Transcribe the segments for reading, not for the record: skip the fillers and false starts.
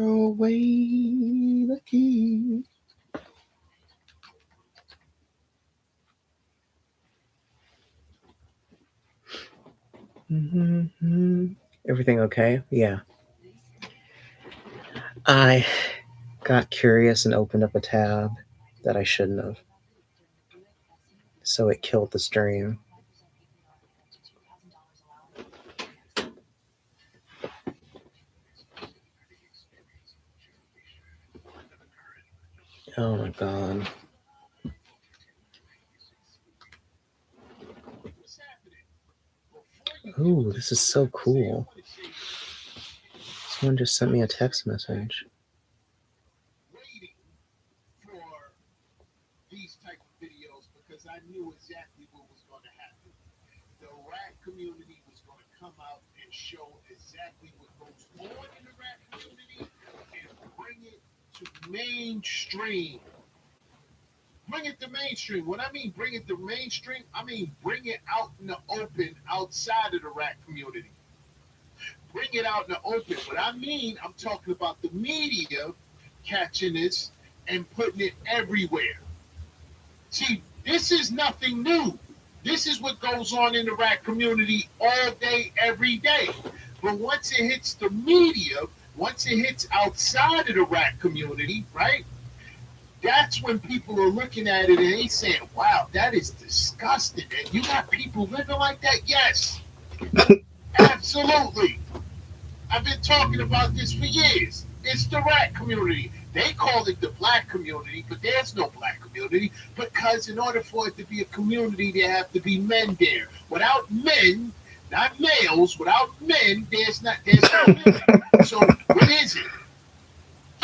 throw away the key. Everything okay? Yeah. I got curious and opened up a tab that I shouldn't have. So it killed the stream. Oh my god. Ooh, this is so cool. Someone just sent me a text message. These type of videos because I knew exactly what was going to happen. The rat community was going to come out and show exactly what goes on in the rat community and bring it to mainstream. Bring it to mainstream. What I mean, bring it to mainstream, I mean bring it out in the open outside of the rat community. Bring it out in the open. What I mean, I'm talking about the media catching this and putting it everywhere. See, this is nothing new. This is what goes on in the rat community all day, every day. But once it hits the media, once it hits outside of the rat community, right? That's when people are looking at it and they saying, wow, that is disgusting. And you got people living like that? Yes, absolutely. I've been talking about this for years. It's the rat community. They call it the black community, but there's no black community because in order for it to be a community, there have to be men there. Without men, not males, without men, there's no community. So what is it?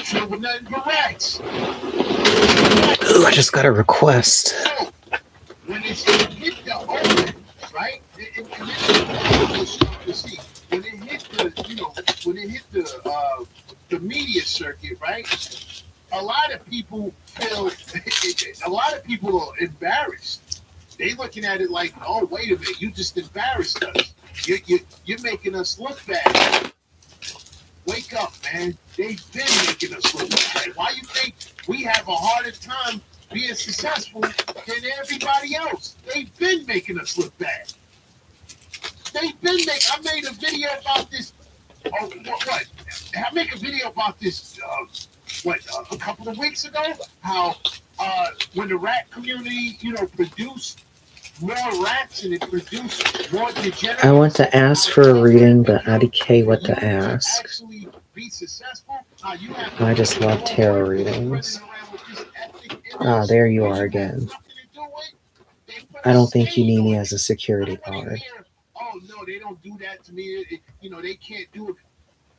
So we're nothing but rats. Ooh, I just got a request. So when it's hit the open, right? And this you see when it hit the media circuit, right? A lot of people feel a lot of people are embarrassed. They looking at it like, oh, wait a minute, you just embarrassed us. You're making us look bad. Wake up, man. They've been making us look bad. Why you think we have a harder time being successful than everybody else? They've been making us look bad. I made a video about this. Oh, what? I make a video about this. A couple of weeks ago? How when the rat community, produced more rats and it produced more degenerates. I want to ask for a reading, but I decay what to ask. I just love tarot readings. Ah, there you are again. I don't think you need me as a security guard. Oh no, they don't do that to me. They can't do it.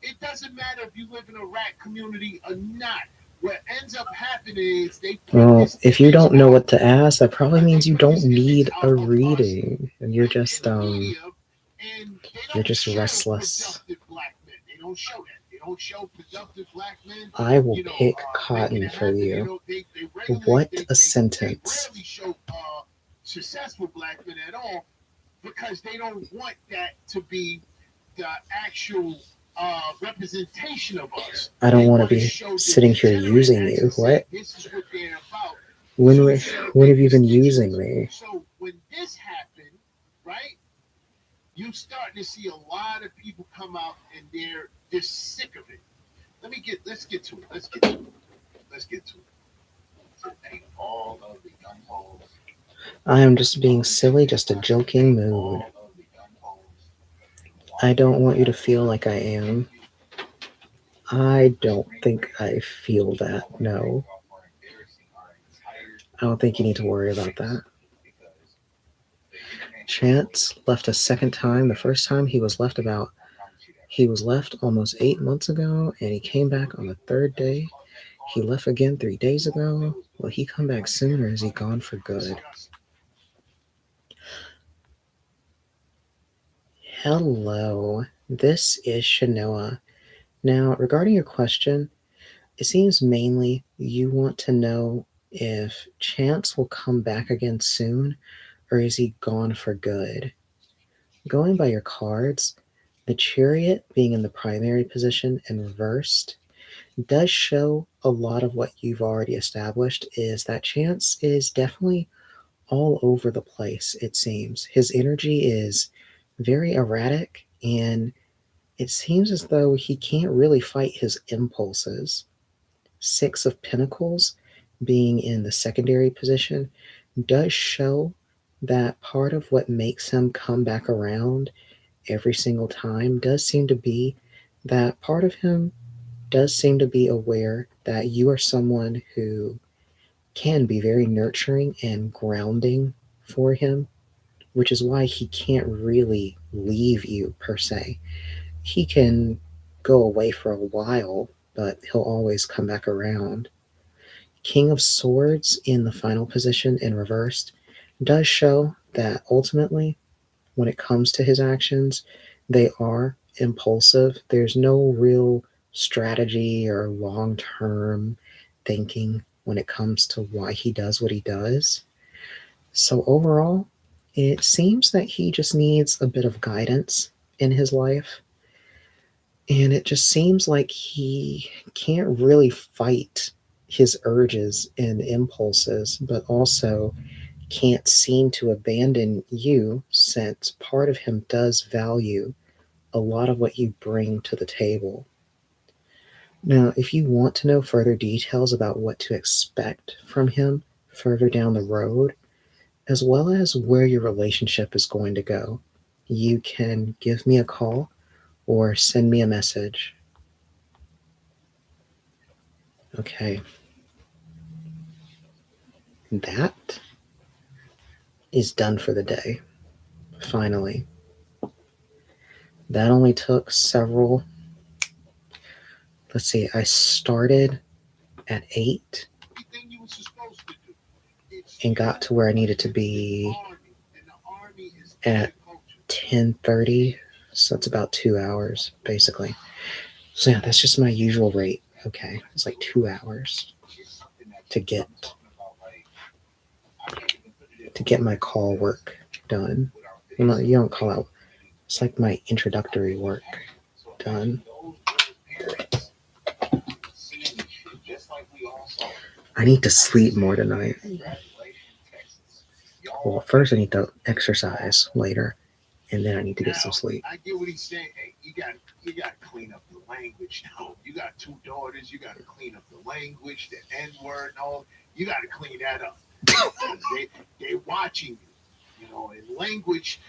It doesn't matter if you live in a rat community or not. What ends up happening is well, if you don't know what to ask, that probably means you don't need a reading. And you're just restless. I will pick cotton for you. What a sentence. Successful black men at all because they don't want that to be the actual representation of us. I don't want to be sitting here using you. What? When have you been using me? So when this happened, right, you starting to see a lot of people come out and they're just sick of it. Let's get to it. All of the gun holes. I am just being silly, just a joking mood. I don't want you to feel like I am. I don't think I feel that, no. I don't think you need to worry about that. Chance left a second time. The first time he was left almost 8 months ago, and he came back on the third day. He left again 3 days ago. Will he come back soon, or is he gone for good? Hello, this is Shanoa. Now, regarding your question, it seems mainly you want to know if Chance will come back again soon, or is he gone for good? Going by your cards, the Chariot being in the primary position and reversed, does show a lot of what you've already established is that Chance is definitely all over the place, it seems. His energy is very erratic, and it seems as though he can't really fight his impulses. Six of Pentacles being in the secondary position does show that part of what makes him come back around every single time does seem to be that part of him does seem to be aware that you are someone who can be very nurturing and grounding for him, which is why he can't really leave you per se. He can go away for a while, but he'll always come back around. King of Swords in the final position in reversed does show that ultimately, when it comes to his actions, they are impulsive. There's no real strategy or long term thinking when it comes to why he does what he does. So, overall, it seems that he just needs a bit of guidance in his life. And it just seems like he can't really fight his urges and impulses, but also can't seem to abandon you since part of him does value a lot of what you bring to the table. Now, if you want to know further details about what to expect from him further down the road, as well as where your relationship is going to go, you can give me a call or send me a message. Okay, that is done for the day. Finally, that only took several. Let's see, I started at 8 Everything you were supposed to do. It's and got to where I needed to be army, and the army is at agriculture. 10:30. So it's about 2 hours, basically. So yeah, that's just my usual rate. Okay, it's like 2 hours to get my call work done. Well, no, you don't call out. It's like my introductory work done. I need to sleep more tonight. Well, first I need to exercise later, and then I need to get some sleep. I get what he's saying. Hey, you got to clean up the language now. You got two daughters. You got to clean up the language, the N word, and all. You got to clean that up. They're watching you. You know, and language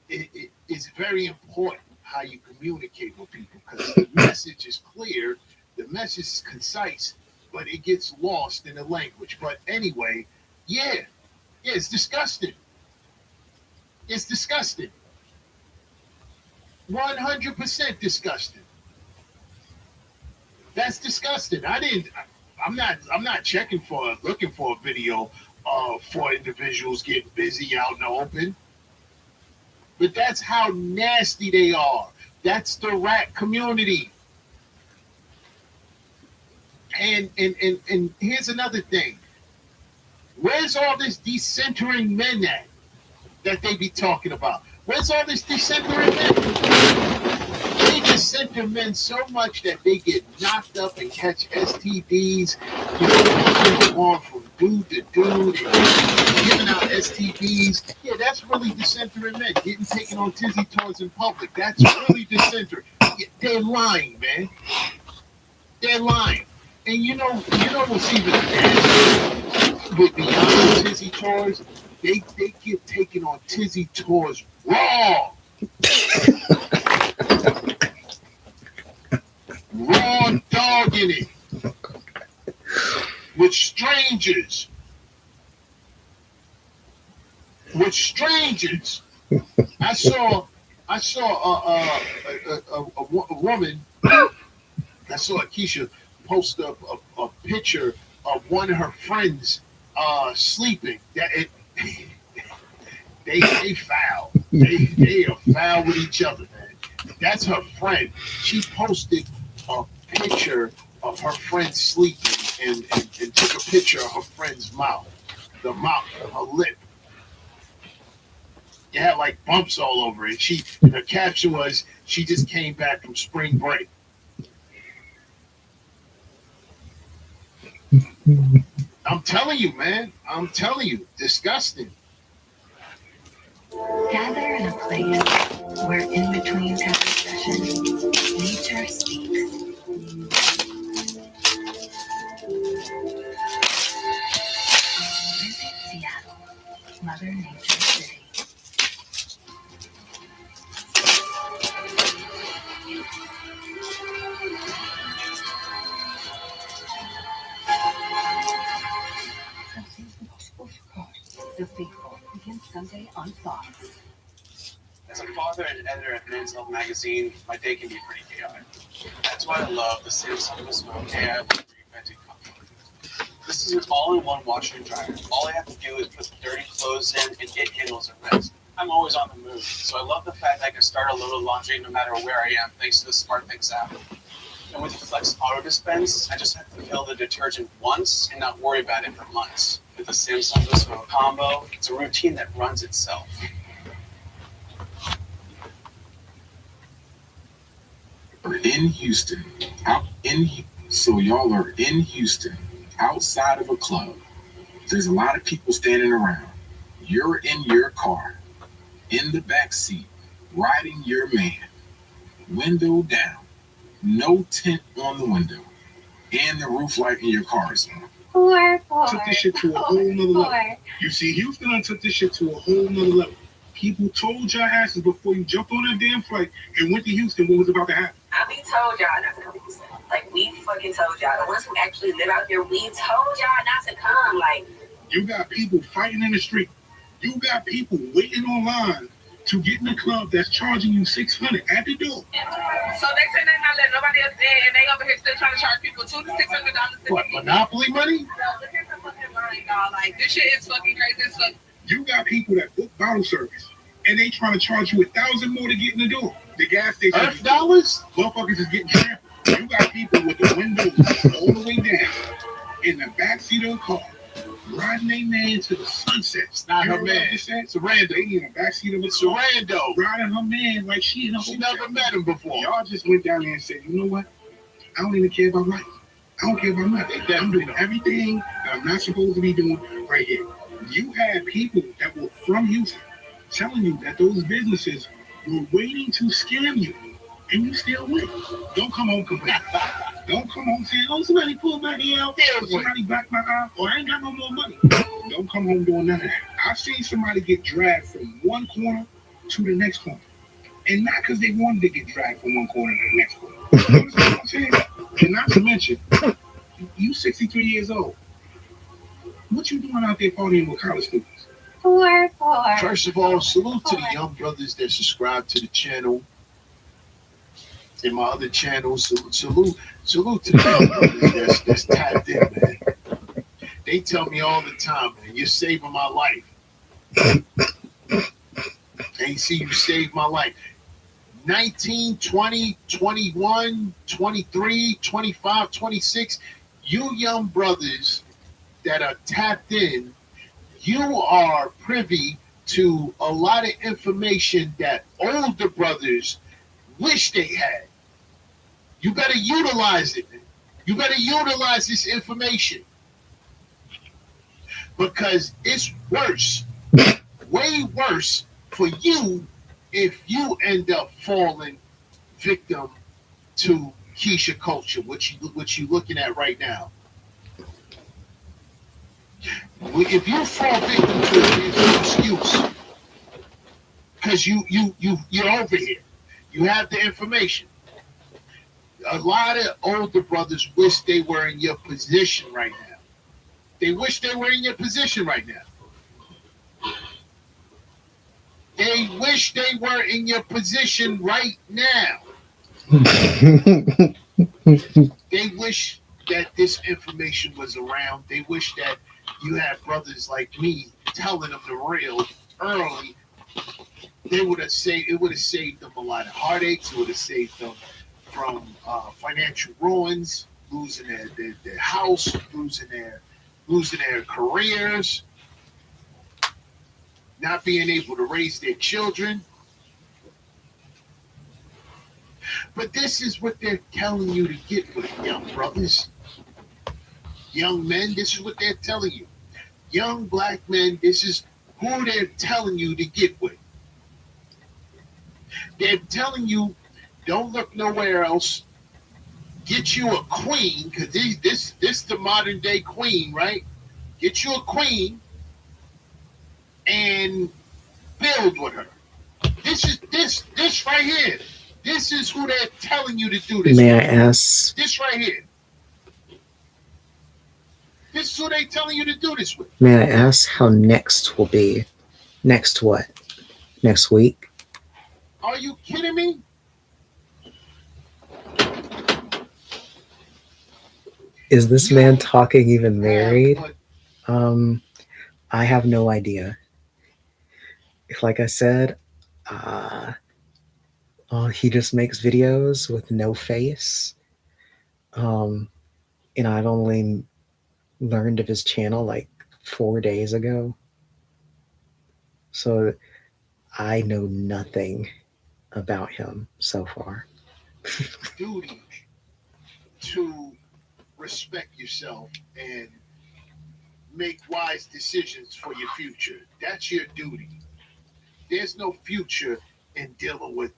is very important. How you communicate with people, because the message is clear, the message is concise, but it gets lost in the language. But anyway, yeah, it's disgusting. It's disgusting. 100% disgusting. That's disgusting. I didn't. I'm not. I'm not looking for a video for individuals getting busy out in the open. But that's how nasty they are. That's the rat community. And here's another thing. Where's all this decentering men at that they be talking about? Where's all this decentering men? They decenter men so much that they get knocked up and catch STDs. You know, going from dude to dude and giving out STDs. Yeah, that's really decentering men. Getting taken on tizzy toys in public. That's really decentering. They're lying, man. They're lying. And you know what's even nasty with beyond tizzy toys? They get taken on tizzy toys raw. Raw dogging it with strangers. With strangers. I saw a woman. I saw Keisha post a picture of one of her friends sleeping. They foul. They are foul with each other, man. That's her friend. She posted a picture of her friend sleeping and took a picture of her friend's mouth, the mouth, her lip. It had like bumps all over it. The caption was she just came back from spring break. I'm telling you, man. I'm telling you, disgusting. Gather in a place where in between every session, nature speaks. Visit Seattle, Mother Nature City. The Faithful begins Sunday on Fox. As a father and editor at Men's Health magazine, my day can be pretty chaotic. That's why I love the Samsung Bespoke AI reinvented comfort. This is an all-in-one washer and dryer. All I have to do is put the dirty clothes in, and it handles the rest. I'm always on the move, so I love the fact that I can start a load of laundry no matter where I am, thanks to the Smart Things app. And with the Flex Auto Dispense, I just have to fill the detergent once and not worry about it for months. With the Samsung Bespoke combo, it's a routine that runs itself. In Houston, so y'all are in Houston, outside of a club. There's a lot of people standing around. You're in your car, in the back seat, riding your man, window down, no tint on the window, and the roof light in your car is on. Took this shit to a whole nother level. You see, Houston done took this shit to a whole nother level. People told your asses before you jumped on that damn flight and went to Houston what was about to happen. We told y'all not to come to Houston. Like, we fucking told y'all. The ones who actually live out here, we told y'all not to come. Like, you got people fighting in the street. You got people waiting online to get in the club that's charging you $600 at the door. so they said they're not letting nobody else in, and they over here still trying to charge people $200 to $600. What, Monopoly money? But here's the fucking line, y'all. Like, this shit is fucking crazy as fuck. You got people that book bottle service, and they trying to charge you $1,000 more to get in the door. The gas station. $1,000? Motherfuckers is getting trampled. You got people with the windows all the way down in the backseat of the car, riding their man to the sunset. It's not her man. Sarando. They in the backseat of a car. Sarando. Riding her man like she in a hotel. She never met him before. Y'all just went down there and said, you know what? I don't even care about life. I don't care about nothing. I'm doing everything that I'm not supposed to be doing right here. You had people that were from Houston telling you that those businesses were waiting to scam you, and you still win. Don't come home complaining. Don't come home saying, oh, somebody pulled my ear out, or somebody blacked my eye, or I ain't got no more money. Don't come home doing none of that. I've seen somebody get dragged from one corner to the next corner, and not because they wanted to get dragged from one corner to the next corner. You understand what I'm saying? And not to mention, you 63 years old. What you doing out there partying with college students? First of all, salute to the young brothers that subscribe to the channel. In my other channels, salute to the young brothers that's tapped in, man. They tell me all the time, man, you're saving my life. Ain't see you saved my life. 19, 20, 21, 23, 25, 26, you young brothers that are tapped in, you are privy to a lot of information that older brothers wish they had. You better utilize it, man. You better utilize this information because it's worse, way worse for you if you end up falling victim to Keisha culture, what you looking at right now. If you fall victim to it, there's no excuse because you're over here. You have the information. A lot of older brothers wish they were in your position right now. They wish they were in your position right now. They wish they were in your position right now. They wish that this information was around. They wish that you had brothers like me telling them the real early. It would have saved them a lot of heartaches. It would have saved them from financial ruins, losing their house, losing their careers, not being able to raise their children. But this is what they're telling you to get with young brothers. Young men, this is what they're telling you. Young black men, this is who they're telling you to get with. They're telling you, don't look nowhere else. Get you a queen, because this the modern day queen, right? Get you a queen and build with her. This right here. This is who they're telling you to do this. May I ask? This right here. This is who they're telling you to do this with. May I ask how next will be? Next what? Next week? Are you kidding me? Is this You man talking even have married? a- I have no idea. Like I said, he just makes videos with no face. And I've only learned of his channel like 4 days ago. So I know nothing about him so far. duty to respect yourself and make wise decisions for your future. That's your duty. There's no future in dealing with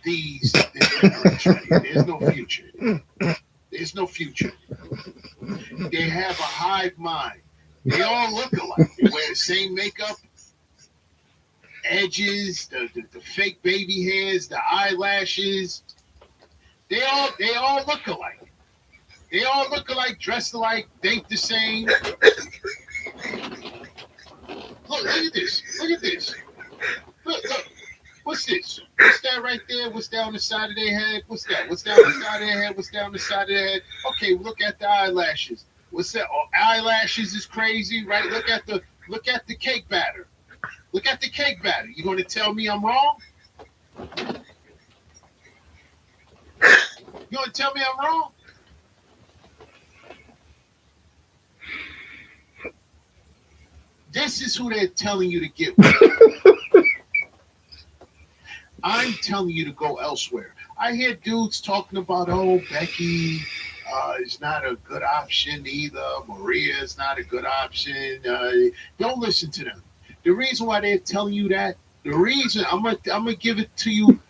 this generation right here. There's no future. There's no future. They have a hive mind. They all look alike. They wear the same makeup, edges, the fake baby hairs, the eyelashes. They all look alike. They all look alike, dressed alike, think the same. Look at this. Look at this. Look. What's this? What's that right there? What's down the side of their head? What's that? What's down the side of their head? What's down the side of their head? Okay, look at the eyelashes. What's that? Oh, eyelashes is crazy, right? Look at the cake batter. Look at the cake batter. You gonna tell me I'm wrong? You gonna tell me I'm wrong? This is who they're telling you to get with. I'm telling you to go elsewhere. I hear dudes talking about, oh, Becky is not a good option either. Maria is not a good option. Don't listen to them. The reason why they're telling you that, the reason I'm gonna give it to you.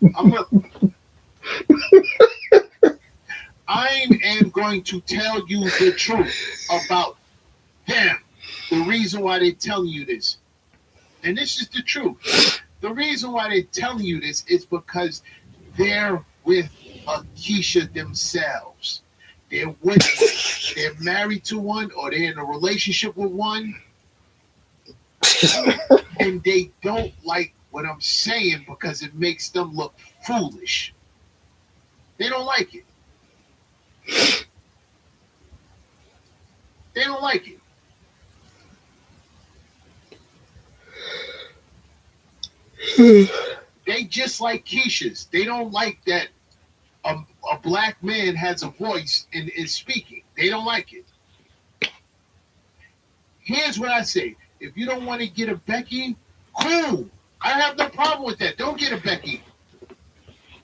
I am going to tell you the truth about them. The reason why they're telling you this, and this is the truth. The reason why they're telling you this is because they're with Keisha themselves. They're with one. They're married to one, or they're in a relationship with one, and they don't like what I'm saying because it makes them look foolish. They don't like it. They don't like it. They just like Keisha's. They don't like that a black man has a voice and is speaking. They don't like it. Here's what I say. If you don't want to get a Becky, cool. I have no problem with that. Don't get a Becky.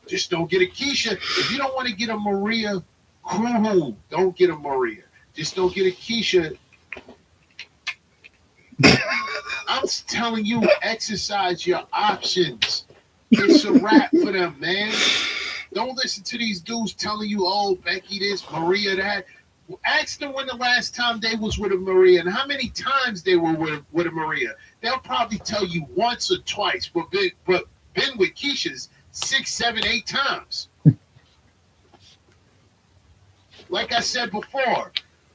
Just don't get a Keisha. If you don't want to get a Maria, cool. Don't get a Maria. Just don't get a Keisha. I'm telling you, exercise your options. It's a wrap for them, man. Don't listen to these dudes telling you, oh, Becky this, Maria that. Ask them when the last time they was with a Maria and how many times they were with a Maria. They'll probably tell you once or twice, but been with Keisha's 6, 7, 8 times. Like I said before,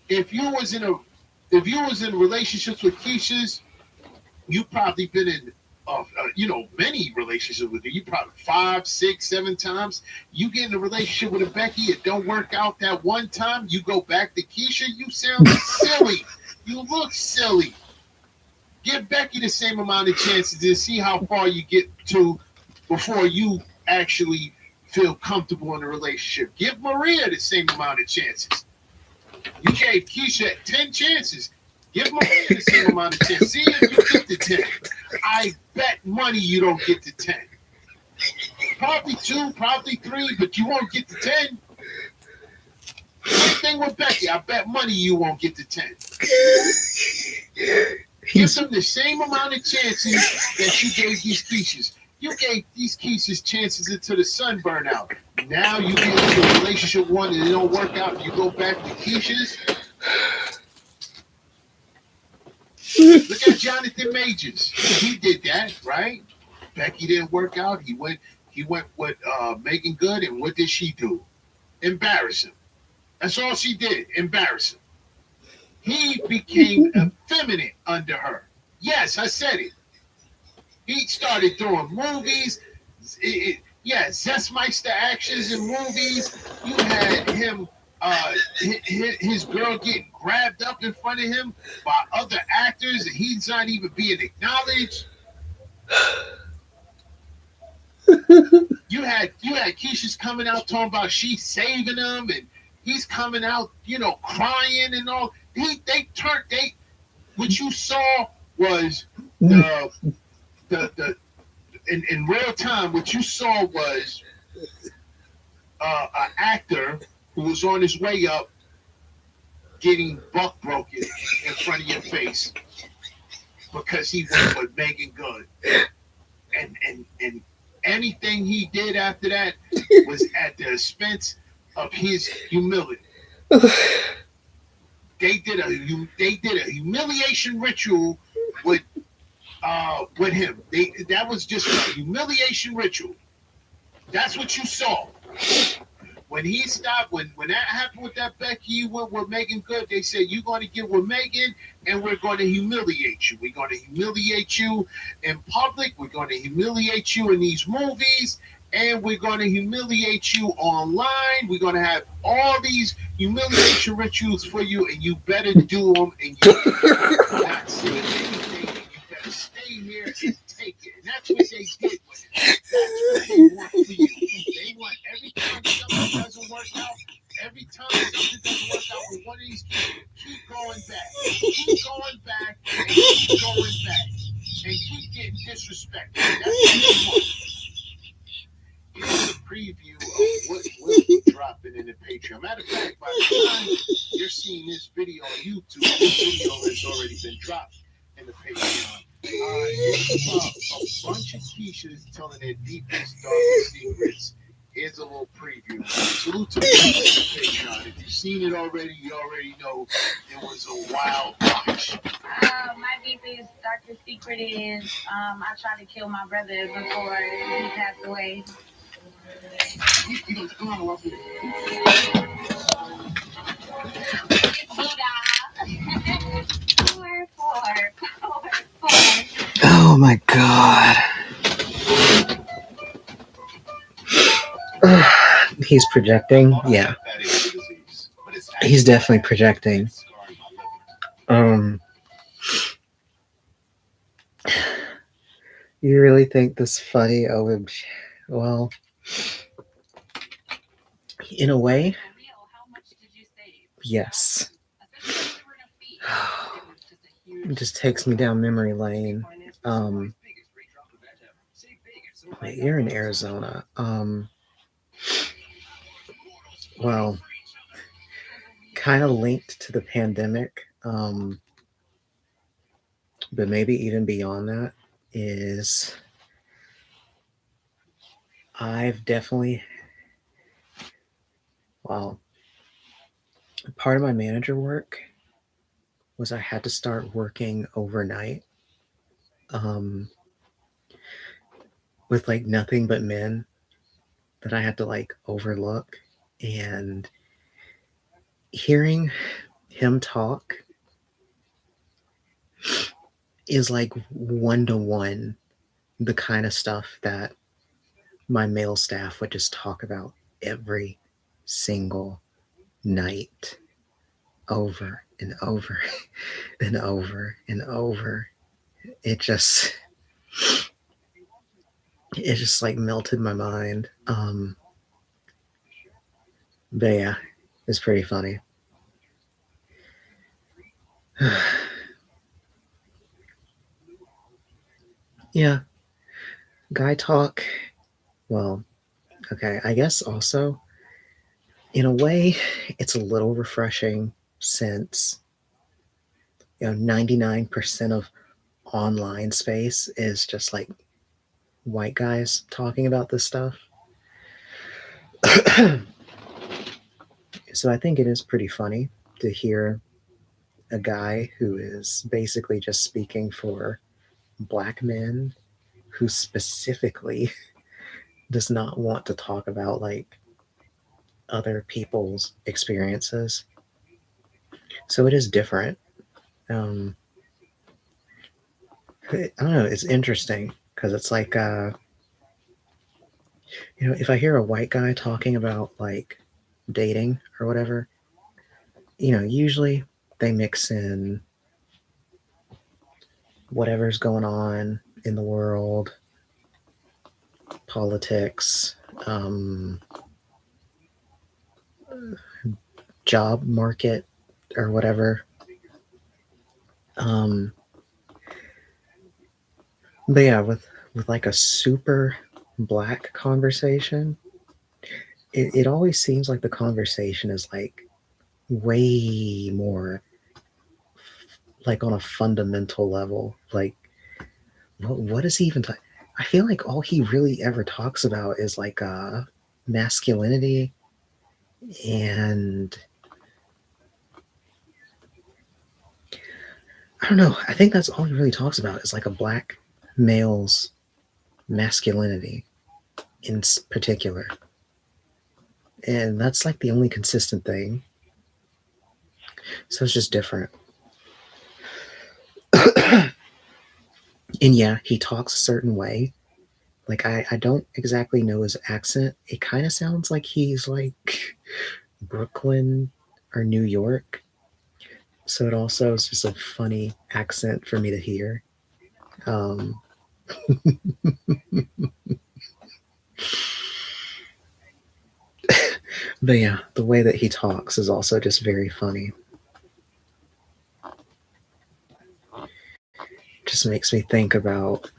if you was in relationships with Keisha's, you probably been in many relationships with her. You probably 5, 6, 7 times. You get in a relationship with a Becky, it don't work out that one time. You go back to Keisha, you sound silly. You look silly. Give Becky the same amount of chances and see how far you get to before you actually feel comfortable in a relationship. Give Maria the same amount of chances. You gave Keisha 10 chances. Give Maria the same amount of chances. See if you get to 10. I bet money you don't get to 10. Probably 2, probably 3, but you won't get to 10. thing with Becky. I bet money you won't get to 10. Give He's them the same amount of chances that you gave these Keishas. You gave these Keishas chances until the sun burn out. Now you get into a relationship one and it don't work out. You go back to Keishas. Look at Jonathan Majors. He did that, right? Becky didn't work out. He went with Megan Good, and what did she do? Embarrass him. That's all she did. Embarrass him. He became effeminate under her. Yes, I said it. He started throwing movies. Zestmeister actions in movies. You had him, his girl getting grabbed up in front of him by other actors, and he's not even being acknowledged. You had Keisha's coming out talking about she's saving him, and he's coming out, crying and all. What you saw was the in real time. What you saw was an actor who was on his way up getting buck broken in front of your face because he went with Megan Good, and anything he did after that was at the expense of his humility. They did a humiliation ritual with him. That was just a humiliation ritual. That's what you saw. When he stopped, when that happened with that Becky went with Megan Good, they said, you're going to get with Megan and we're going to humiliate you. We're going to humiliate you in public. We're going to humiliate you in these movies. And we're going to humiliate you online. We're going to have all these humiliation rituals for you, and you better do them, and you not say anything, and you better stay here and take it. And that's what they did with it. That's what they want for you. They want every time something doesn't work out, every time something doesn't work out with one of these kids, keep going back. Keep going back, and keep going back. And keep getting disrespected. That's what they want. Here's a preview of what will be dropping in the Patreon. Matter of fact, by the time you're seeing this video on YouTube, this video has already been dropped in the Patreon. It's a bunch of Keishas telling their deepest, darkest secrets. Here's a little preview. Salute to the Patreon. If you've seen it already, you already know it was a wild bunch. My deepest, darkest secret is I tried to kill my brother before he passed away. Oh my god. He's projecting. Yeah. He's definitely projecting. You really think this funny OMG? Well, in a way, yes. It just takes me down memory lane. Wait, you're in Arizona. Well, kind of linked to the pandemic, but maybe even beyond that is I've definitely, well, part of my manager work was I had to start working overnight with like nothing but men that I had to like overlook, and hearing him talk is like 1-to-1 the kind of stuff that my male staff would just talk about every single night, over and over and over and over. It just like melted my mind. But yeah, it's pretty funny. Yeah, guy talk. Well, okay, I guess also in a way, it's a little refreshing since 99% of online space is just like white guys talking about this stuff. So I think it is pretty funny to hear a guy who is basically just speaking for black men who specifically does not want to talk about like other people's experiences. So it is different. Um, I don't know. It's interesting because it's like, if I hear a white guy talking about like dating or whatever, usually they mix in whatever's going on in the world, politics, job market, or whatever. But yeah, with like a super black conversation, it always seems like the conversation is like way more like on a fundamental level. Like, what is he even talking? I feel like all he really ever talks about is like masculinity and I don't know. I think that's all he really talks about is like a black male's masculinity in particular. And that's like the only consistent thing. So it's just different. And yeah, he talks a certain way. Like I don't exactly know his accent. It kind of sounds like he's like Brooklyn or New York. So it also is just a funny accent for me to hear. Um, but yeah, the way that he talks is also just very funny. Just makes me think about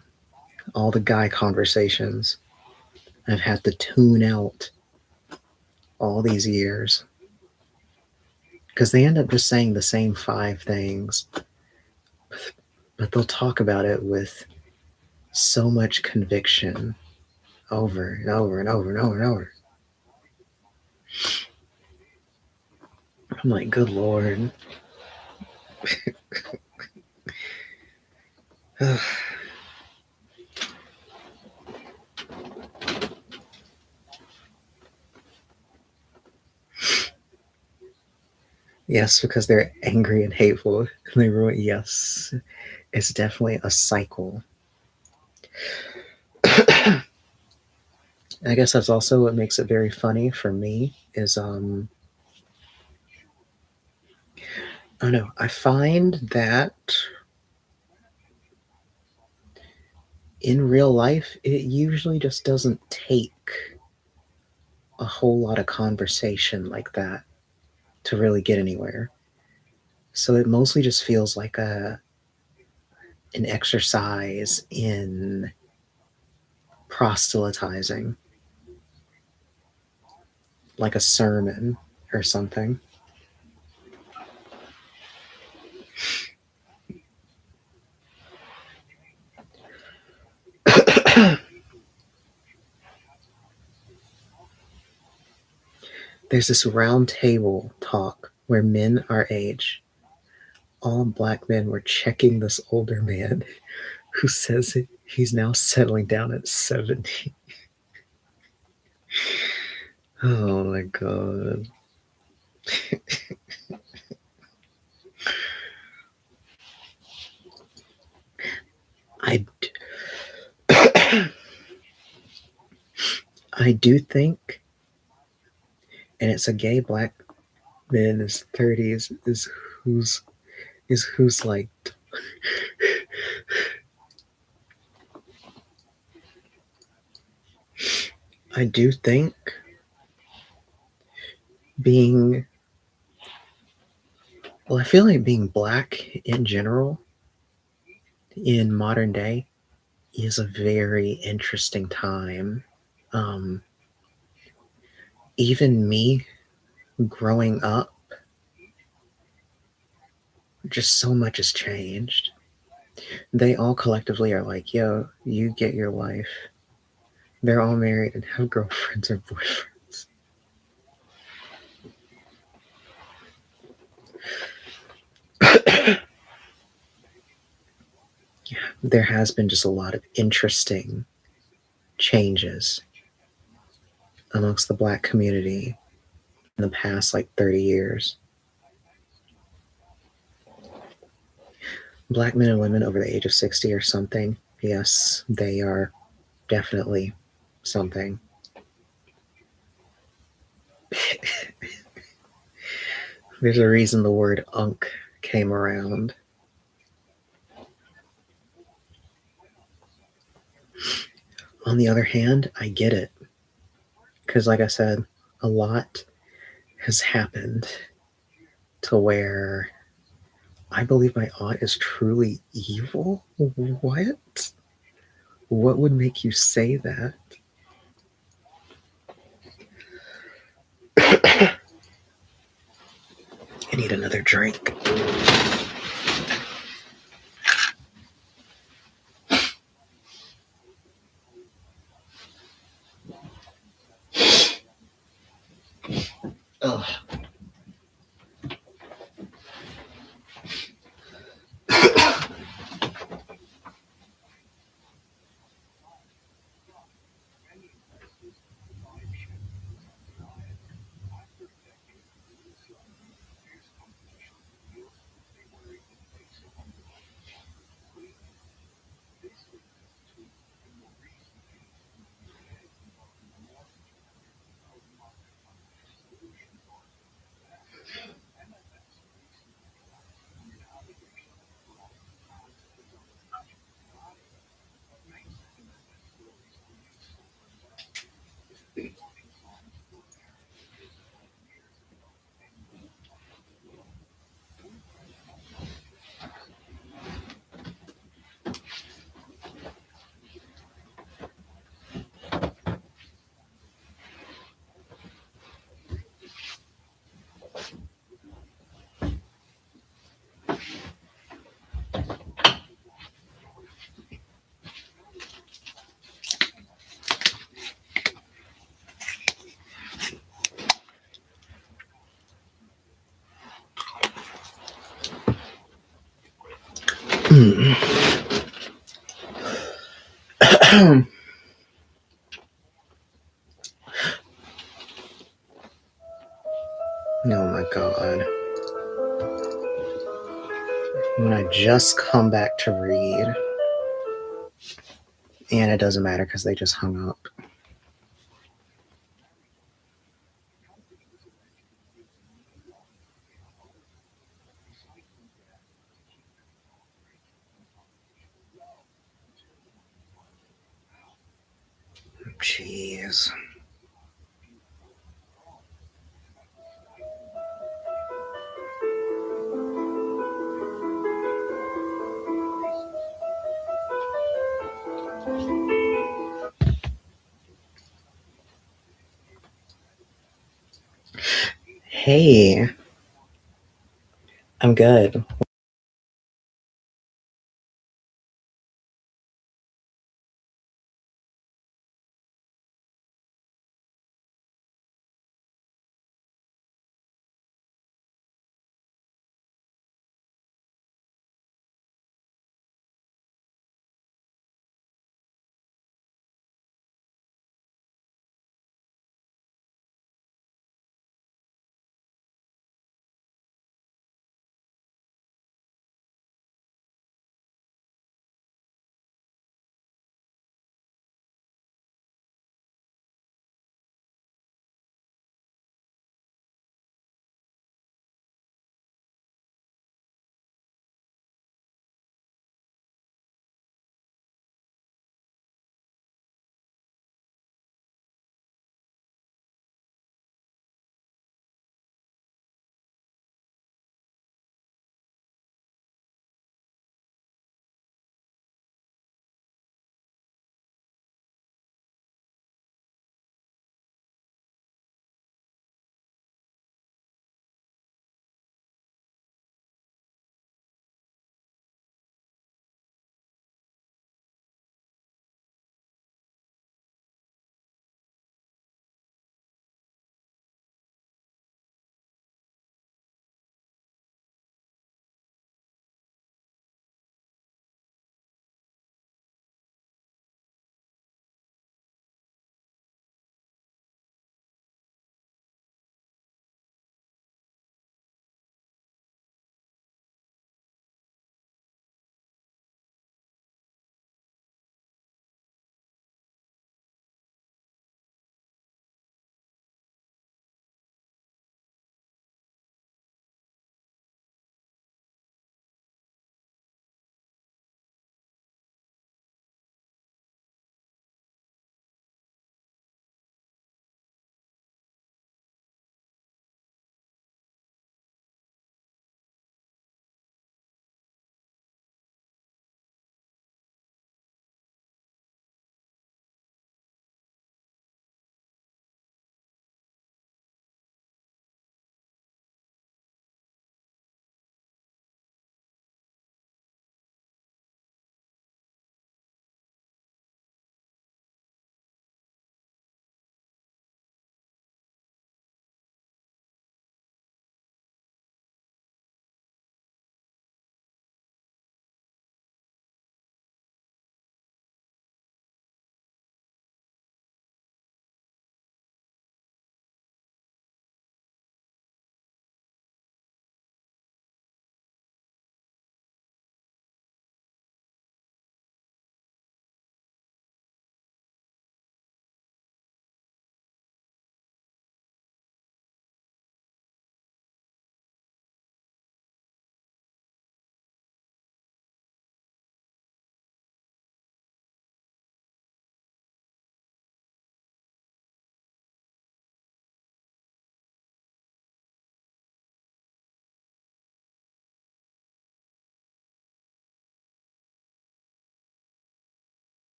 all the guy conversations I've had to tune out all these years because they end up just saying the same 5 things, but they'll talk about it with so much conviction over and over and over and over and over. I'm like, good Lord. Yes, because they're angry and hateful. They ruin. Yes, it's definitely a cycle. I guess that's also what makes it very funny for me is I don't know. I find that in real life, it usually just doesn't take a whole lot of conversation like that to really get anywhere. So it mostly just feels like an exercise in proselytizing, like a sermon or something. There's this round table talk where men our age, all black men, were checking this older man who says he's now settling down at 70. Oh my God. I, I do think, and it's a gay black man in his 30s is who's like I do think I feel like being black in general in modern day is a very interesting time. Even me, growing up, just so much has changed. They all collectively are like, yo, you get your life. They're all married and have girlfriends or boyfriends. There has been just a lot of interesting changes amongst the Black community in the past like 30 years. Black men and women over the age of 60 or something, yes, they are definitely something. There's a reason the word unk came around. On the other hand, I get it. Because, like I said, a lot has happened to where I believe my aunt is truly evil. What? What would make you say that? I need another drink. Ugh. Oh my god. When I just come back to read, and it doesn't matter because they just hung up. Jeez. Hey, I'm good.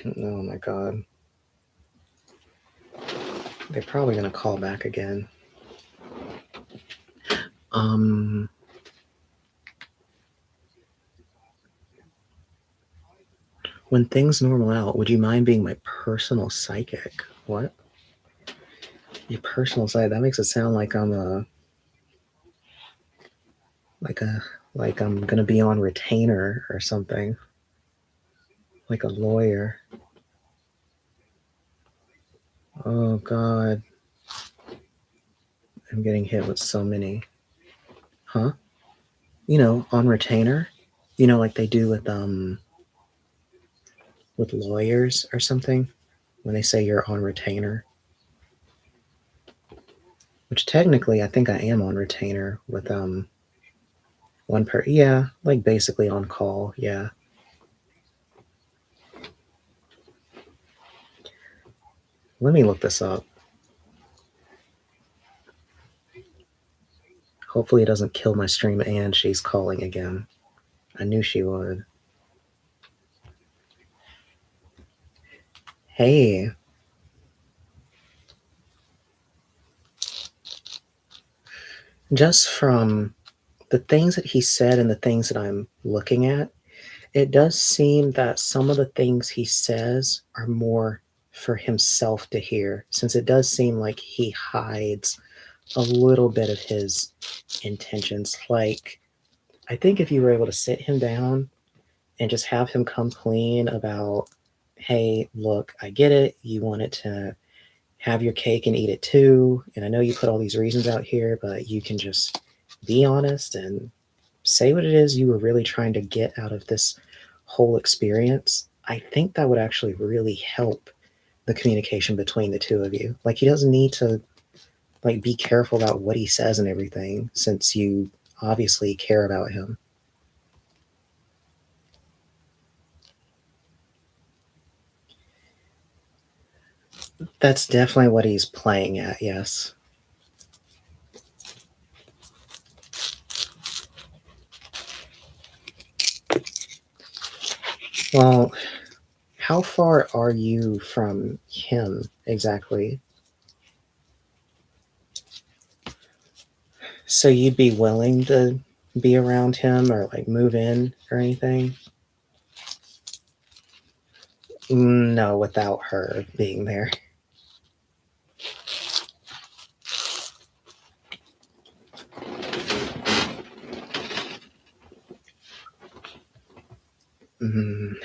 Oh my god. They're probably gonna call back again. When things normal out, would you mind being my personal psychic? What? Your personal psychic? That makes it sound like I'm like I'm gonna be on retainer or something. Like a lawyer. Oh god. I'm getting hit with so many. Huh? On retainer. Like they do with lawyers or something when they say you're on retainer. Which technically I think I am on retainer with one per yeah, like basically on call, yeah. Let me look this up. Hopefully it doesn't kill my stream and she's calling again. I knew she would. Hey. Just from the things that he said and the things that I'm looking at, it does seem that some of the things he says are more for himself to hear, since it does seem like he hides a little bit of his intentions. Like, I think if you were able to sit him down and just have him come clean about, hey, look, I get it. You wanted to have your cake and eat it too. And I know you put all these reasons out here, but you can just be honest and say what it is you were really trying to get out of this whole experience. I think that would actually really help the communication between the two of you. Like, he doesn't need to like be careful about what he says and everything, since you obviously care about him. That's definitely what he's playing at, yes. Well, how far are you from him exactly? So you'd be willing to be around him or like move in or anything? No, without her being there. Mm,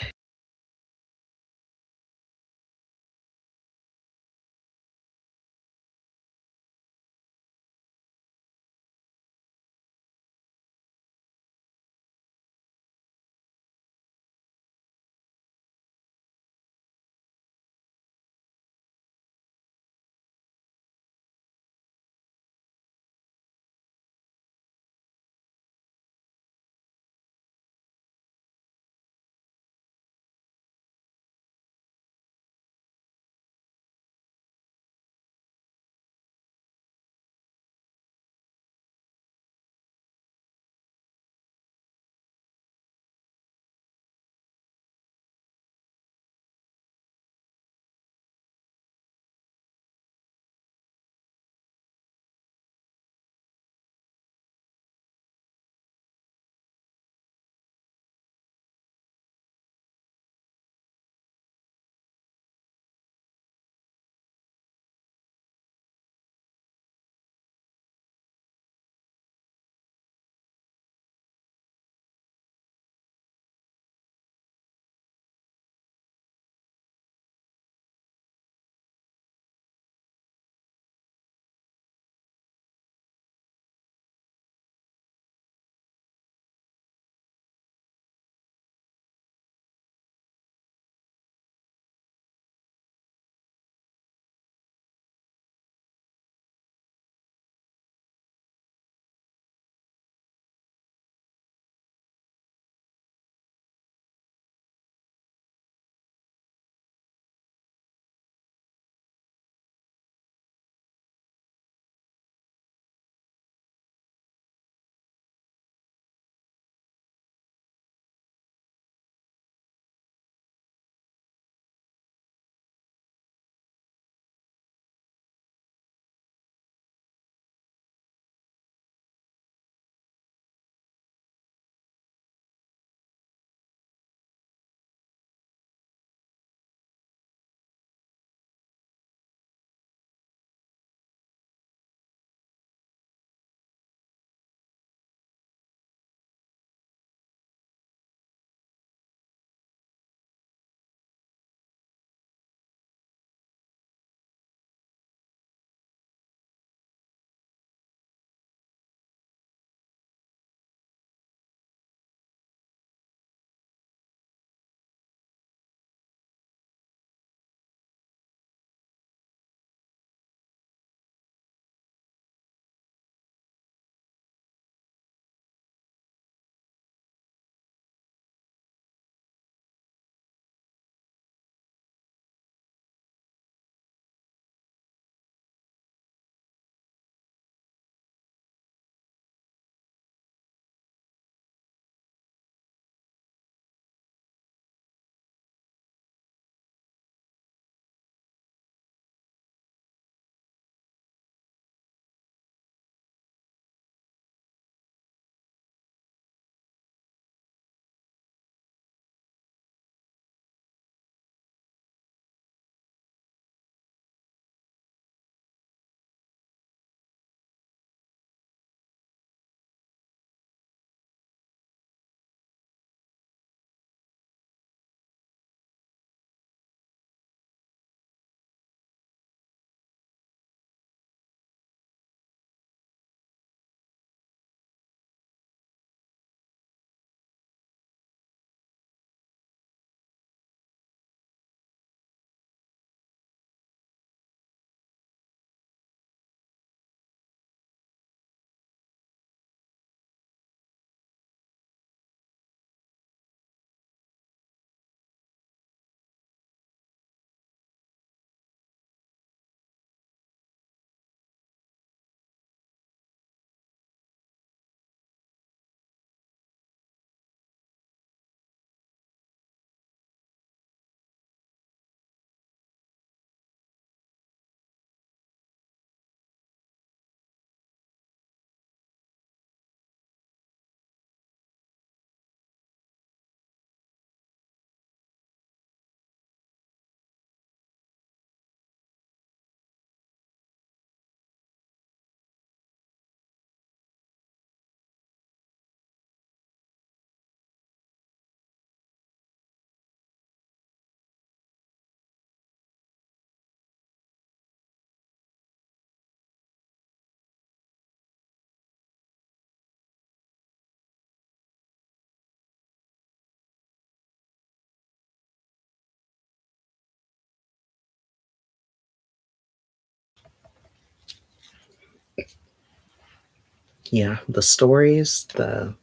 Yeah, the stories, the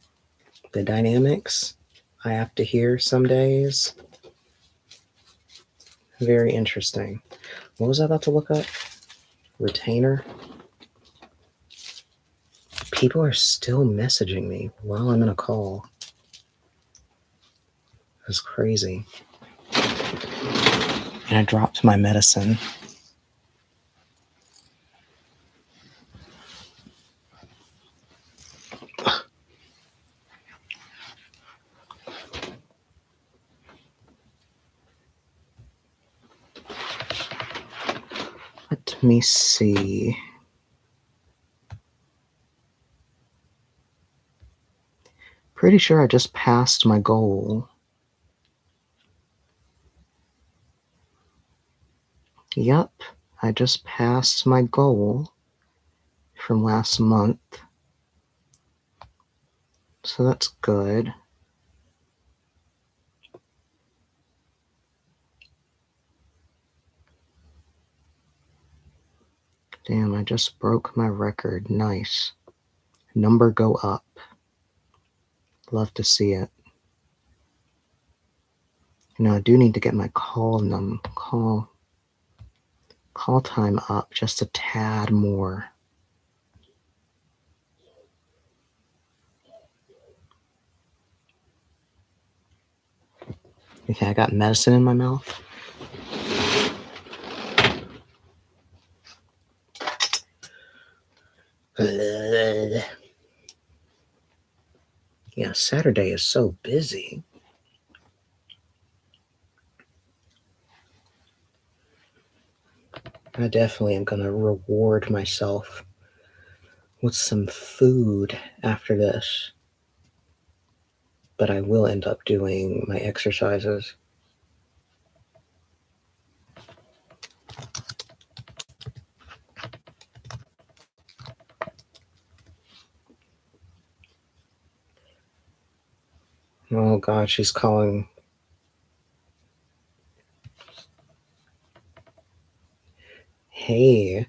dynamics I have to hear some days. Very interesting. What was I about to look up? Retainer. People are still messaging me while I'm in a call. That's crazy. And I dropped my medicine. Let me see. Pretty sure I just passed my goal. Yep, I just passed my goal from last month. So that's good. Damn, I just broke my record. Nice. Number go up. Love to see it. You know, I do need to get my call time up just a tad more. Okay, I got medicine in my mouth. Yeah, Saturday is so busy. I definitely am gonna reward myself with some food after this. But I will end up doing my exercises. Oh God, she's calling. Hey,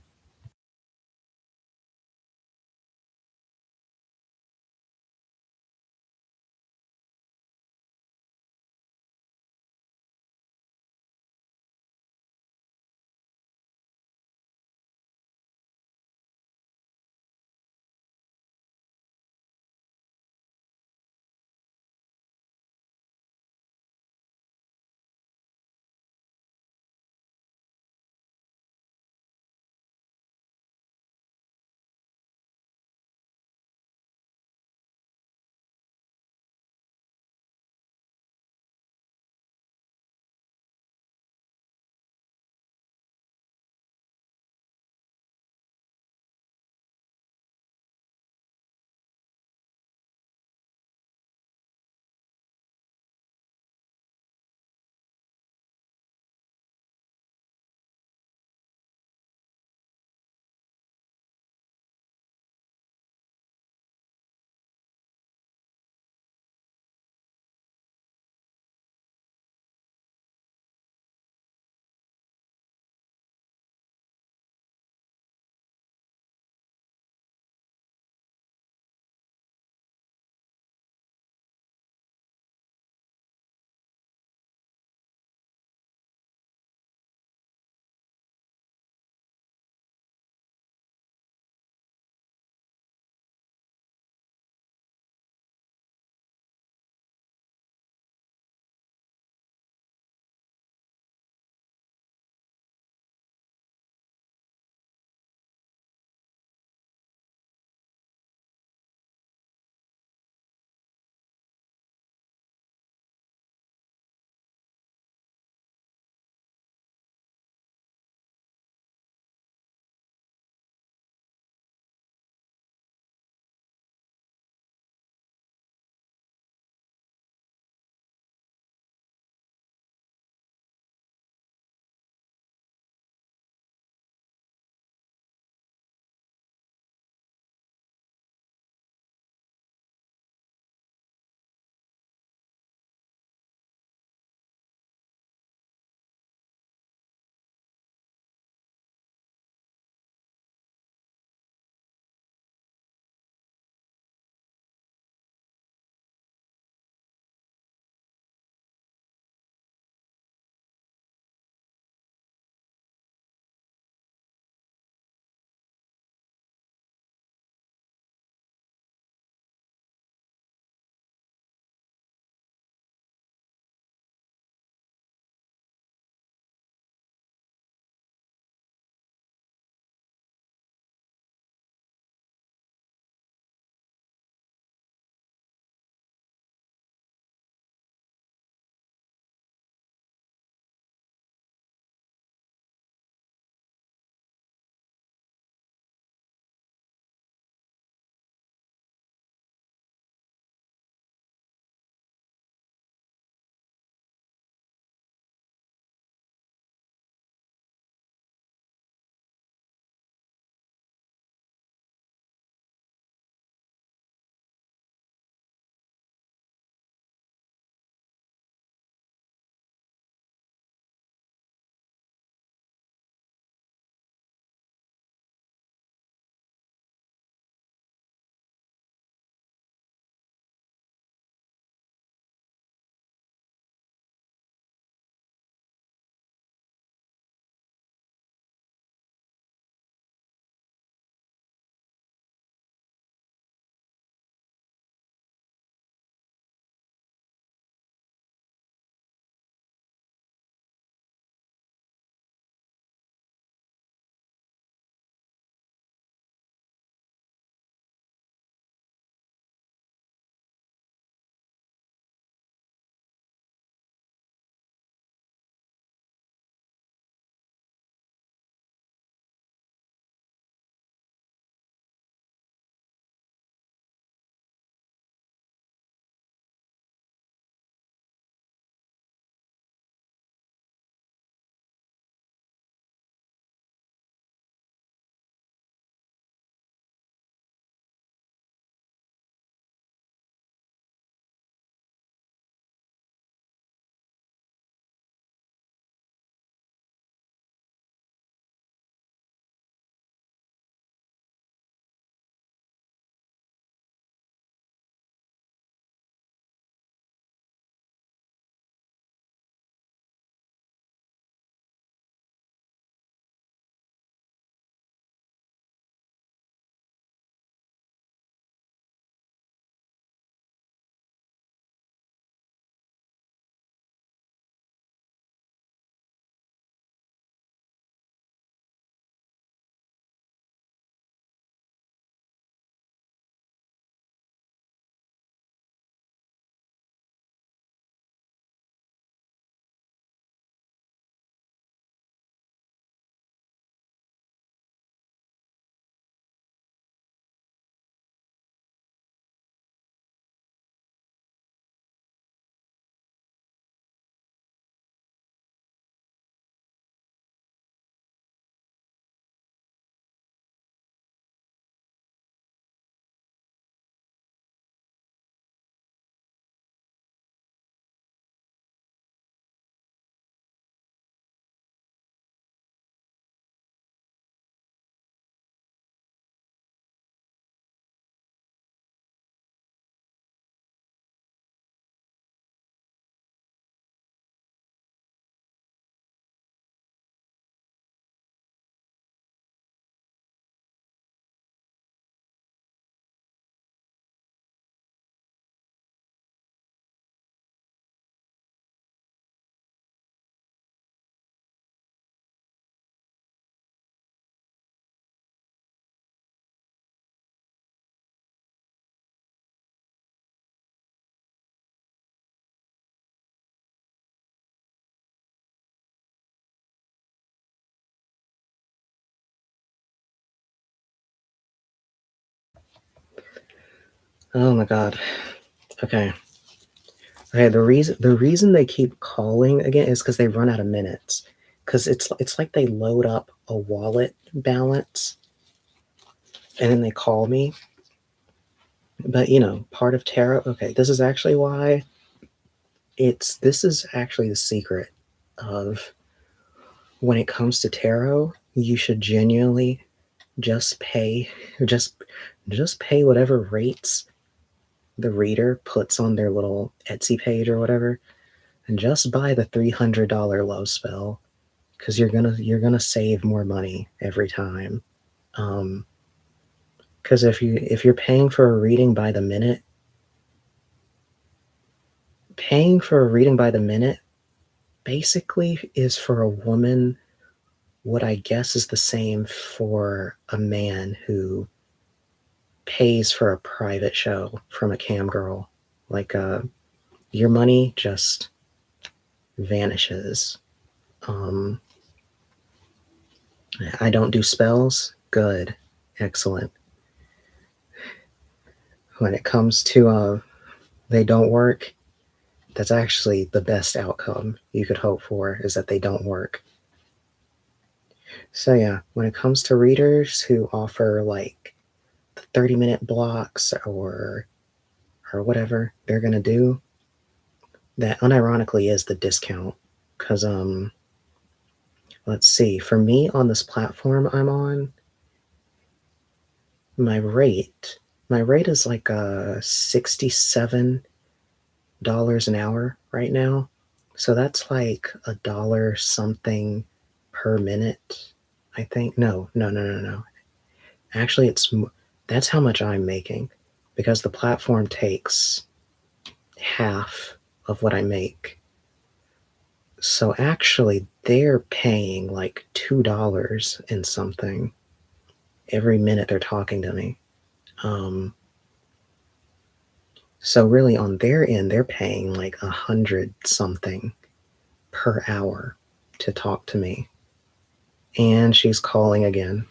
Oh my god. Okay. Okay, the reason they keep calling again is because they run out of minutes. Because it's like they load up a wallet balance and then they call me. But part of tarot. Okay, this is actually why this is actually the secret of when it comes to tarot. You should genuinely just pay just just pay whatever rates the reader puts on their little Etsy page or whatever, and just buy the $300 love spell because you're gonna save more money every time. Because if you're paying for a reading by the minute, paying for a reading by the minute basically is for a woman what I guess is the same for a man who pays for a private show from a cam girl. Like your money just vanishes. Um, I don't do spells. Good, excellent. When it comes to they don't work, that's actually the best outcome you could hope for is that they don't work. So yeah, when it comes to readers who offer like the 30-minute blocks or whatever they're gonna do, that unironically is the discount. Cause let's see, for me on this platform I'm on, my rate my rate is like $67 an hour right now. So that's like a dollar something per minute, I think. No, no, no, no, no. Actually, that's how much I'm making because the platform takes half of what I make. So actually, they're paying like $2 and something every minute they're talking to me. Um, so really, on their end, they're paying like 100 something per hour to talk to me. And she's calling again.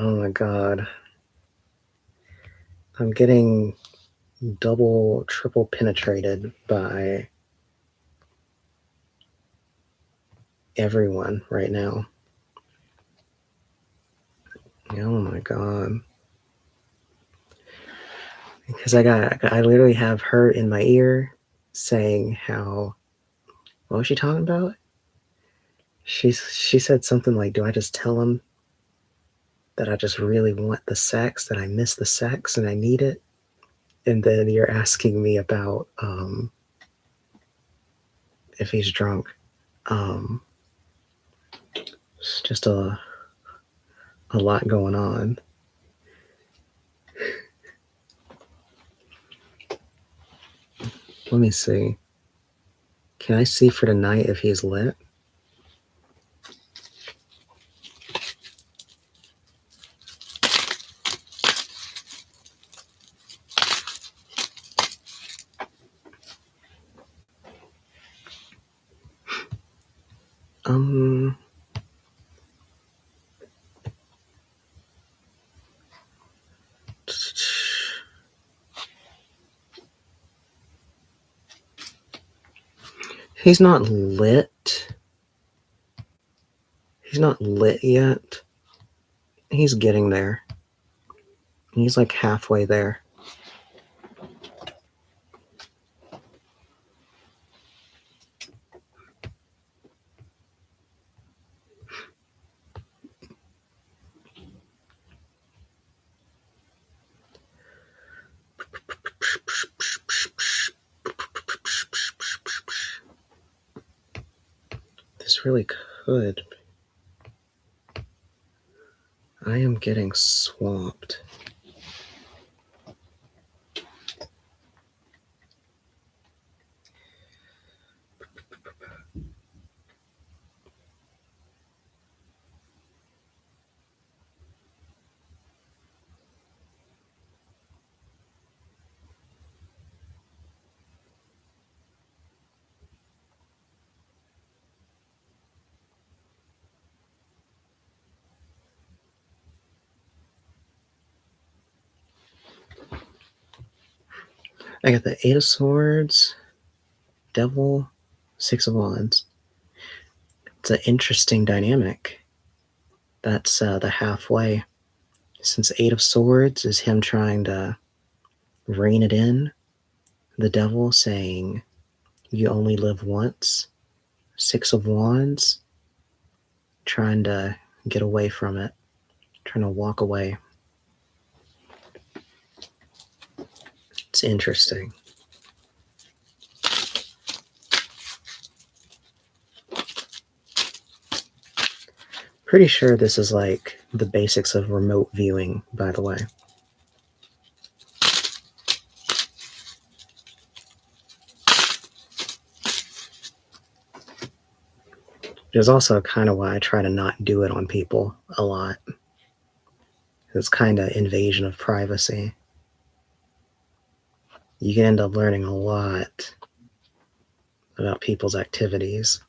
Oh my god. I'm getting double, triple penetrated by everyone right now. Oh my god. Because I literally have her in my ear saying how, what was she talking about? She said something like, do I just tell him that I just really want the sex, that I miss the sex and I need it? And then you're asking me about if he's drunk. It's just a lot going on. Let me see. Can I see for tonight if he's lit? He's not lit. He's not lit yet. He's getting there. He's like halfway there. This really could. I am getting swamped. I got the Eight of Swords, Devil, Six of Wands. It's an interesting dynamic. That's the halfway. Since Eight of Swords is him trying to rein it in, the Devil saying, you only live once. Six of Wands, trying to get away from it, trying to walk away. It's interesting. Pretty sure this is like the basics of remote viewing, by the way. Which is also kind of why I try to not do it on people a lot. It's kind of invasion of privacy. You can end up learning a lot about people's activities.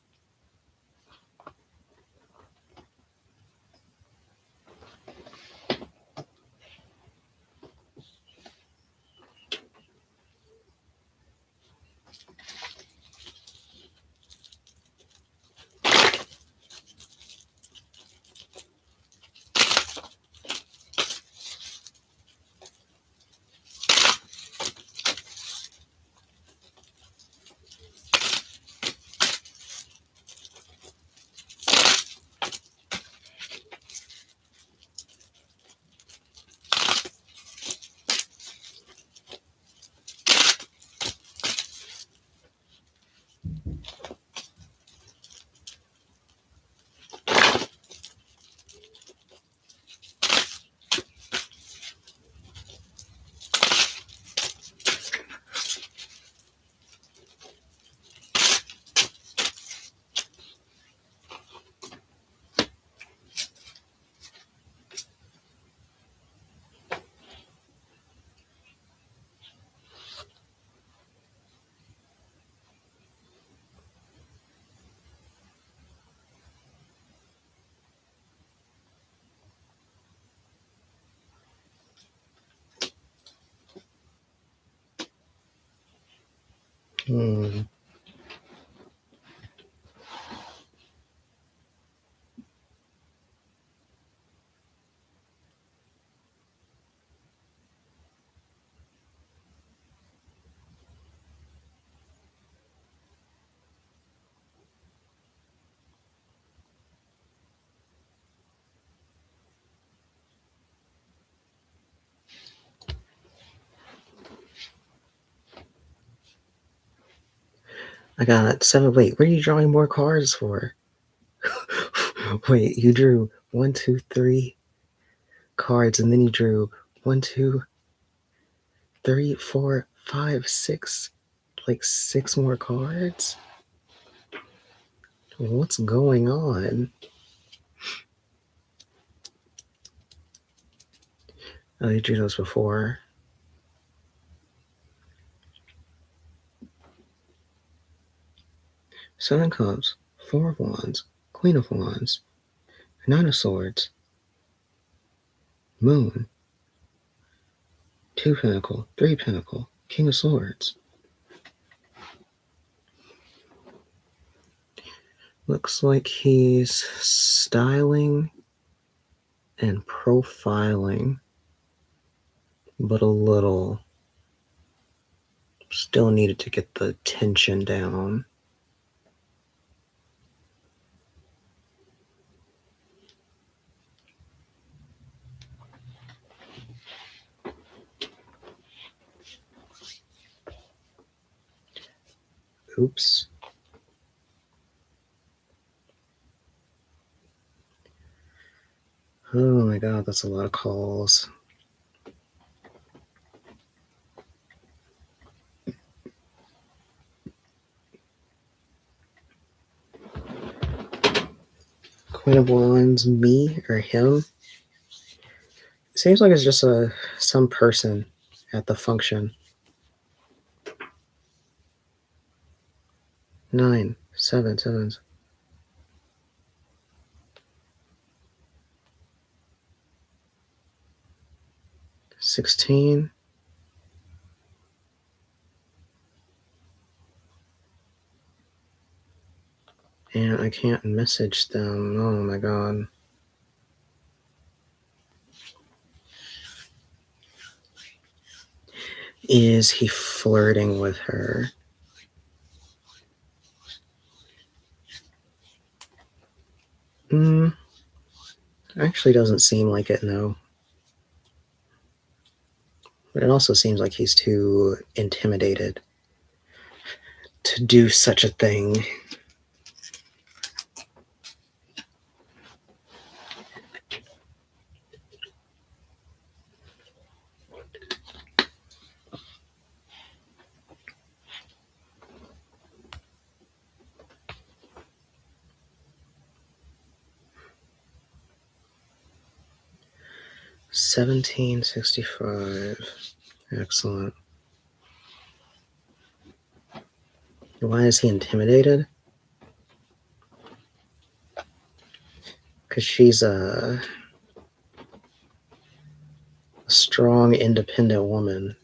Hmm. I got 7. Wait, what are you drawing more cards for? Wait, you drew 1, 2, 3 cards, and then you drew 1, 2, 3, 4, 5, 6, like 6 more cards? What's going on? Oh, you drew those before. Seven Cups, 4 of Wands, Queen of Wands, 9 of Swords, Moon, 2 Pentacle, 3 Pentacle, King of Swords. Looks like he's styling and profiling, but a little. Still needed to get the tension down. Oops. Oh my god, that's a lot of calls. Queen of Wands, me or him? Seems like it's just some person at the function. 9, 7, 7s. 16. And I can't message them. Oh my god. Is he flirting with her? Actually doesn't seem like it, no. But it also seems like he's too intimidated to do such a thing. $17.65. Excellent. Why is he intimidated? Because she's a strong, independent woman.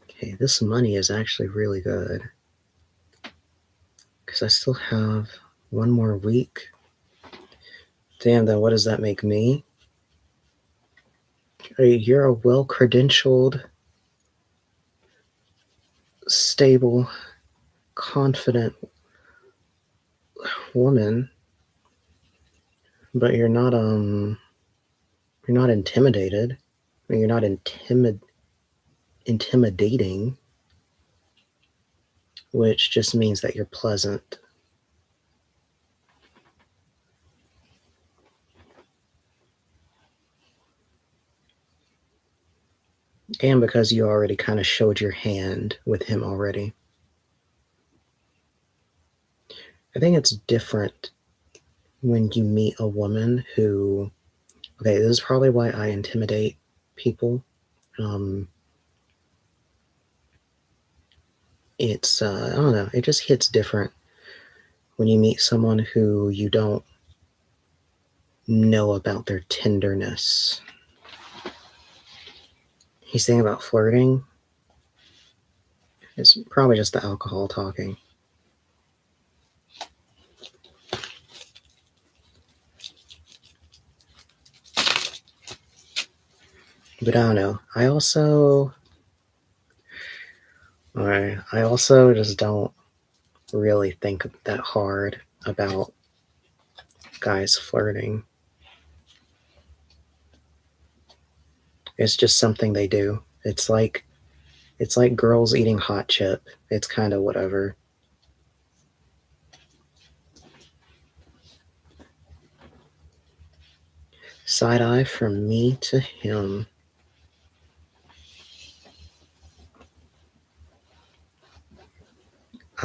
Okay, this money is actually really good. Because I still have 1 more week. Damn, then what does that make me? You're a well-credentialed, stable, confident woman, but you're not intimidated. I mean, you're not intimidating, which just means that you're pleasant. And because you already kind of showed your hand with him already. I think it's different when you meet a woman who Okay, this is probably why I intimidate people. It's I don't know, it just hits different when you meet someone who you don't know about their tenderness. He's thinking about flirting. It's probably just the alcohol talking. But I don't know. I also just don't really think that hard about guys flirting. It's just something they do. It's like girls eating hot chip. It's kind of whatever. Side eye from me to him.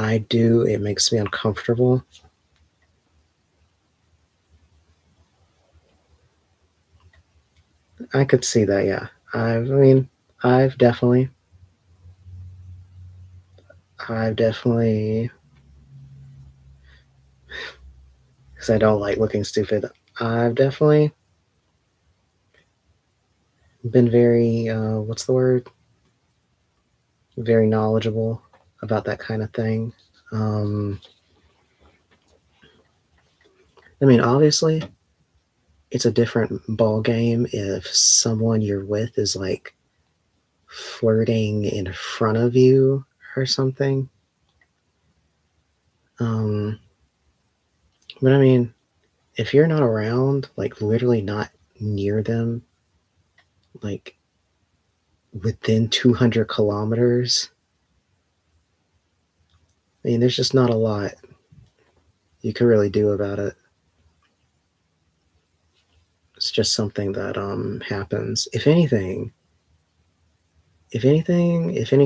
I do. It makes me uncomfortable. I could see that, yeah. I've definitely, because I don't like looking stupid, I've definitely been very, what's the word? Very knowledgeable about that kind of thing. Obviously, it's a different ball game if someone you're with is like flirting in front of you or something. But if you're not around, like literally not near them, like within 200 kilometers, there's just not a lot you can really do about it. It's just something that happens. If any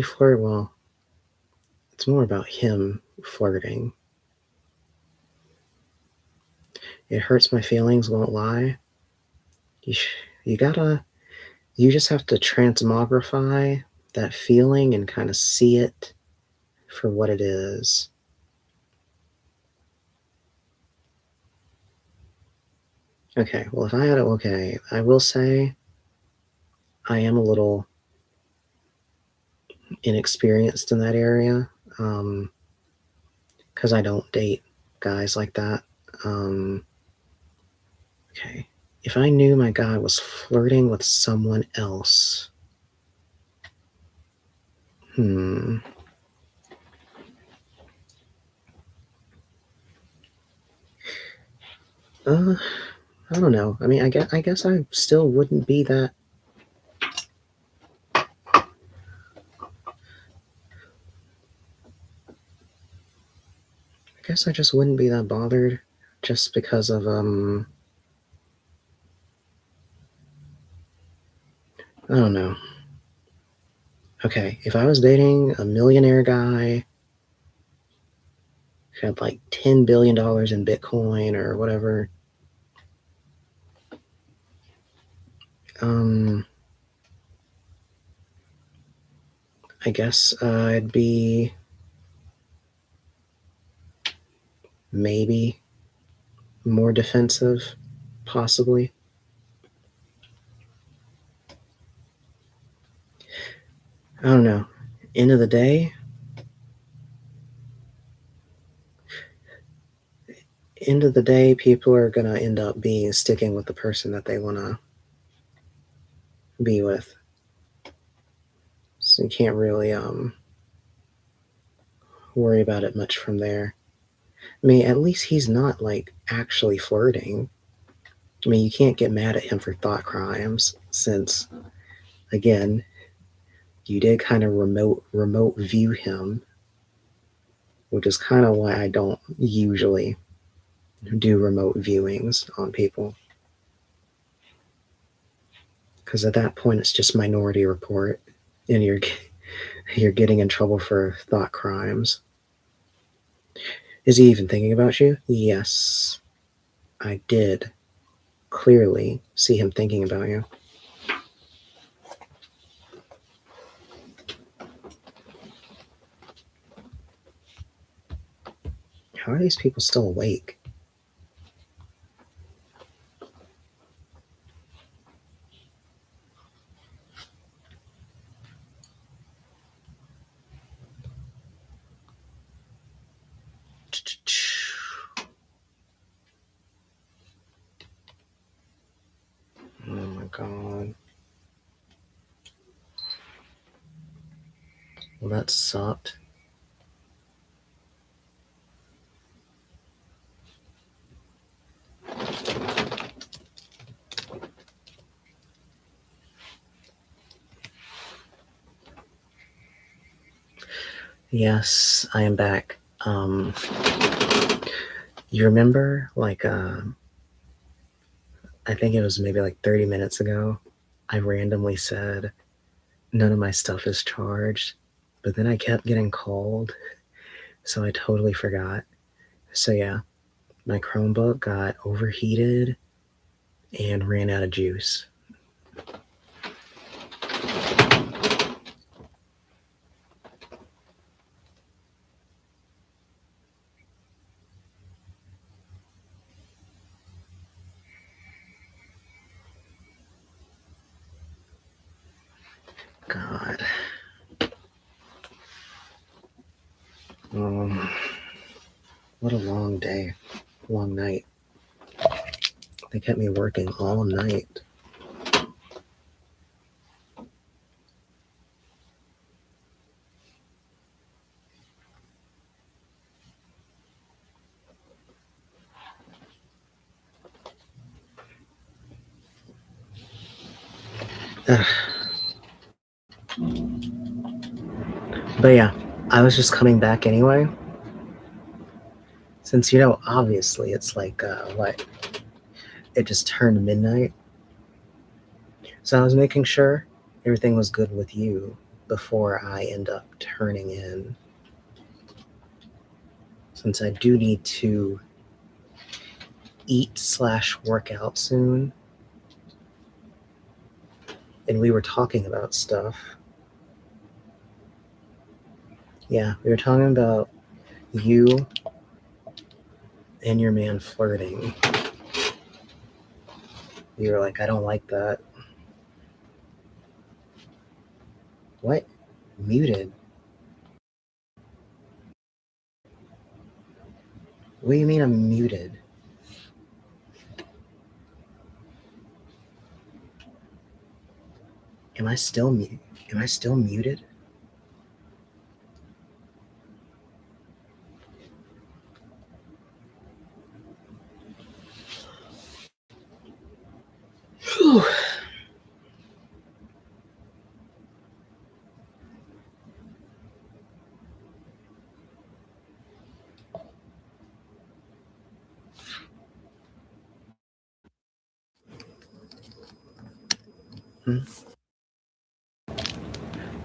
flirt, well, it's more about him flirting. It hurts my feelings, won't lie. You just have to transmogrify that feeling and kind of see it for what it is. Okay, well, if I had it, okay, I will say I am a little inexperienced in that area because I don't date guys like that. Okay, if I knew my guy was flirting with someone else, I don't know. I guess I still wouldn't be that. I guess I just wouldn't be that bothered, just because of I don't know. Okay, if I was dating a millionaire guy who had like $10 billion in Bitcoin or whatever, I guess I'd be maybe more defensive, possibly. I don't know. End of the day, people are gonna end up sticking with the person that they wanna be with. So you can't really worry about it much from there. At least he's not like actually flirting. You can't get mad at him for thought crimes since, again, you did kind of remote view him, which is kind of why I don't usually do remote viewings on people. Because at that point, it's just Minority Report, and you're getting in trouble for thought crimes. Is he even thinking about you? Yes, I did. clearly see him thinking about you. How are these people still awake? Oh my god. Well, that sucked. Yes, I am back. You remember, like, I think it was maybe like 30 minutes ago, I randomly said, none of my stuff is charged, but then I kept getting called, so I totally forgot. So yeah, my Chromebook got overheated and ran out of juice. God. What a long day, long night. They kept me working all night. Ugh. But yeah, I was just coming back anyway. Since, obviously it's like, what? It just turned midnight. So I was making sure everything was good with you before I end up turning in. Since I do need to eat/work out soon. And we were talking about stuff. Yeah, we were talking about you and your man flirting. You were like, I don't like that. What? Muted? What do you mean I'm muted? Am I still muted? Whew.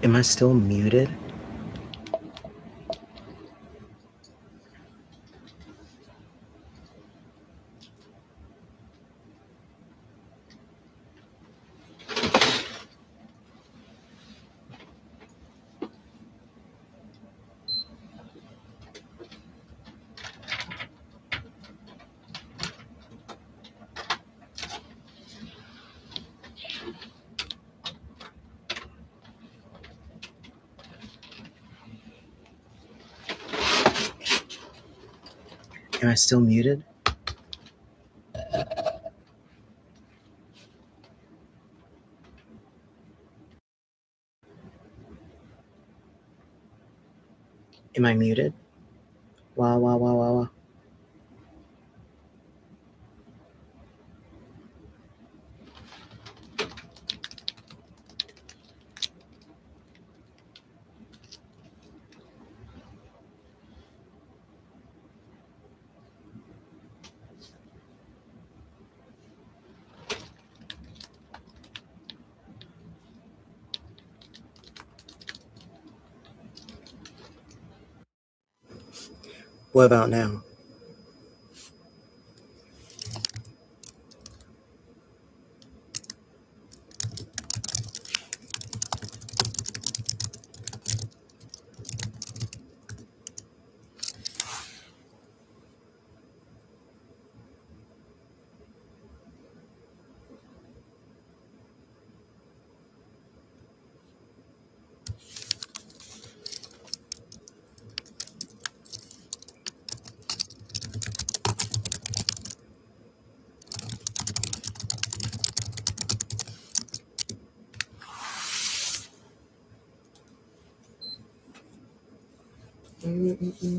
Am I still muted? Am I still muted? Am I muted? Wow, wow, wow, wow, wow. What about now? Mm-hmm.